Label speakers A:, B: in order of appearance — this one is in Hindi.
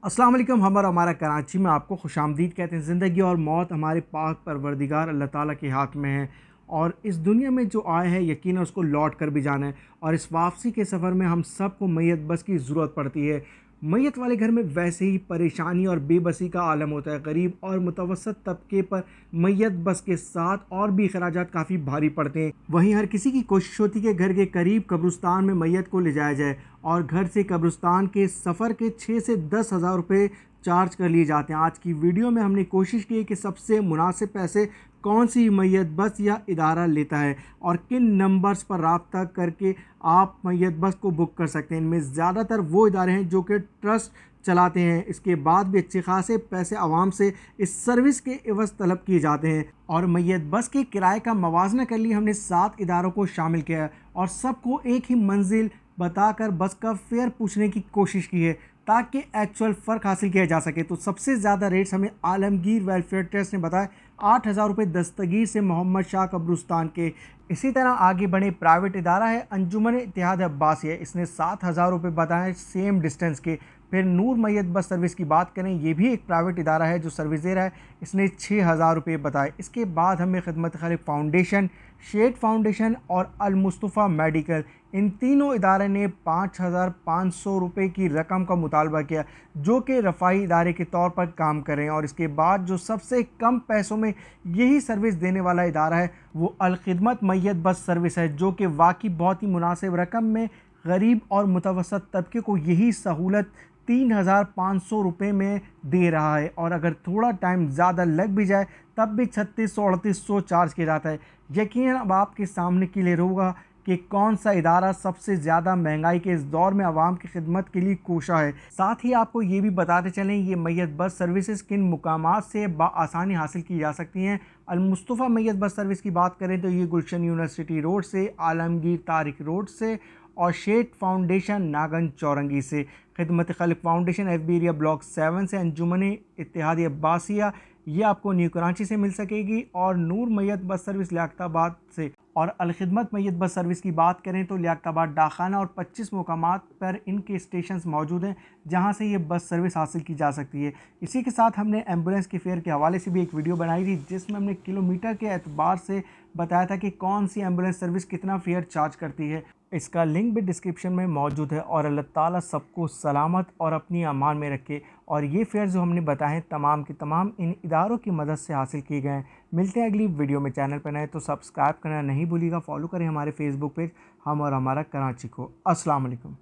A: अस्सलाम वालेकुम। हम और हमारा कराची में आपको खुशामदीद कहते हैं। ज़िंदगी और मौत हमारे पाक परवरदिगार अल्लाह ताला के हाथ में है और इस दुनिया में जो आए हैं यकीनन उसको लौट कर भी जाना है और इस वापसी के सफ़र में हम सबको मैयत बस की ज़रूरत पड़ती है। मैयत वाले घर में वैसे ही परेशानी और बेबसी का आलम होता है। गरीब और मुतवसत तबके पर मैयत बस के साथ और भी अखराजात काफ़ी भारी पड़ते हैं। वहीं हर किसी की कोशिश होती है कि घर के करीब कब्रिस्तान में मैयत को ले जाया जाए और घर से कब्रिस्तान के सफ़र के 6 से 10 हज़ार रुपये चार्ज कर लिए जाते हैं। आज की वीडियो में हमने कोशिश की कि सबसे मुनासिब पैसे कौन सी मैयत बस या इदारा लेता है और किन नंबर्स पर रब्ता करके आप मैयत बस को बुक कर सकते हैं। इनमें ज़्यादातर वो इदारे हैं जो कि ट्रस्ट चलाते हैं, इसके बाद भी अच्छे खासे पैसे आवाम से इस सर्विस के एवज़ तलब किए जाते हैं। और मैयत बस के किराए का मवाजना कर लिए हमने 7 इदारों को शामिल किया है और सबको एक ही मंजिल बताकर बस का फेयर पूछने की कोशिश की है ताकि एक्चुअल फ़र्क हासिल किया जा सके। तो सबसे ज़्यादा रेट्स हमें आलमगीर वेलफेयर ट्रस्ट ने बताया 8,000 रुपये दस्तगीर से मोहम्मद शाह कब्रिस्तान के। इसी तरह आगे बढ़े प्राइवेट इदारा है अंजुमन इत्तेहाद अब्बासिया, इसने 7,000 रुपये बताए सेम डिस्टेंस के। फिर नूर मैयत बस सर्विस की बात करें, ये भी एक प्राइवेट इदारा है जो सर्विस दे रहा है, इसने 6,000 रुपये बताए। इसके बाद हमें खिदमत खालिक फाउंडेशन, शेड फाउंडेशन और अल मुस्तफ़ा मेडिकल, इन तीनों इदारे ने 5,500 रुपये की रकम का मुतालबा किया जो कि रफ़ाई इदारे के तौर पर काम कर रहे हैं। और इसके बाद जो सबसे कम पैसों में यही सर्विस देने वाला इदारा है वो अल खिदमत मैयत बस सर्विस है जो कि वाकई बहुत ही मुनासिब रकम में गरीब और मुतवसत तबके को यही सहूलत 3,500 रुपये में दे रहा है। और अगर थोड़ा टाइम ज़्यादा लग भी जाए तब भी 3600-3800 चार्ज किया जाता है। यकीनन अब आपके सामने क्लियर होगा कि कौन सा इदारा सबसे ज़्यादा महंगाई के इस दौर में आवाम की खिदमत के लिए कोशा है। साथ ही आपको ये भी बताते चलें ये मैयत बस सर्विसेज किन मुकामात से आसानी हासिल की जा सकती हैं। अल मुस्तफ़ा मैयत बस सर्विस की बात करें तो ये गुलशन यूनिवर्सिटी रोड से, आलमगीर तारिक रोड से और शेख फाउंडेशन नागन चौरंगी से। Khidmat Khalq foundation F B area block 7 से, अंजुमन इत्तेहादी अब्बासिया ये आपको न्यू कराची से मिल सकेगी और नूर मैयत बस सर्विस लियाकताबाद से। और अल खिदमत मैयत बस सर्विस की बात करें तो लियाकताबाद डाखाना और 25 मुकामात पर इनके स्टेशंस मौजूद हैं जहां से ये बस सर्विस हासिल की जा सकती है। इसी के साथ हमने एम्बुलेंस के फेयर के हवाले से भी एक वीडियो बनाई थी जिसमें हमने किलोमीटर के एतबार से बताया था कि कौन सी एम्बुलेंस सर्विस कितना फेयर चार्ज करती है। इसका लिंक भी डिस्क्रिप्शन में मौजूद है। और अल्लाह ताला सबको सलामत और अपनी अमान में रखे। और ये फेयर जो हमने बताए हैं तमाम के तमाम इन इदारों की मदद से हासिल किए गए हैं। मिलते हैं अगली वीडियो में। चैनल पर नए तो सब्सक्राइब करना नहीं भूलिएगा, फॉलो करें हमारे फेसबुक पेज हम और हमारा कराची को। अस्सलाम वालेकुम।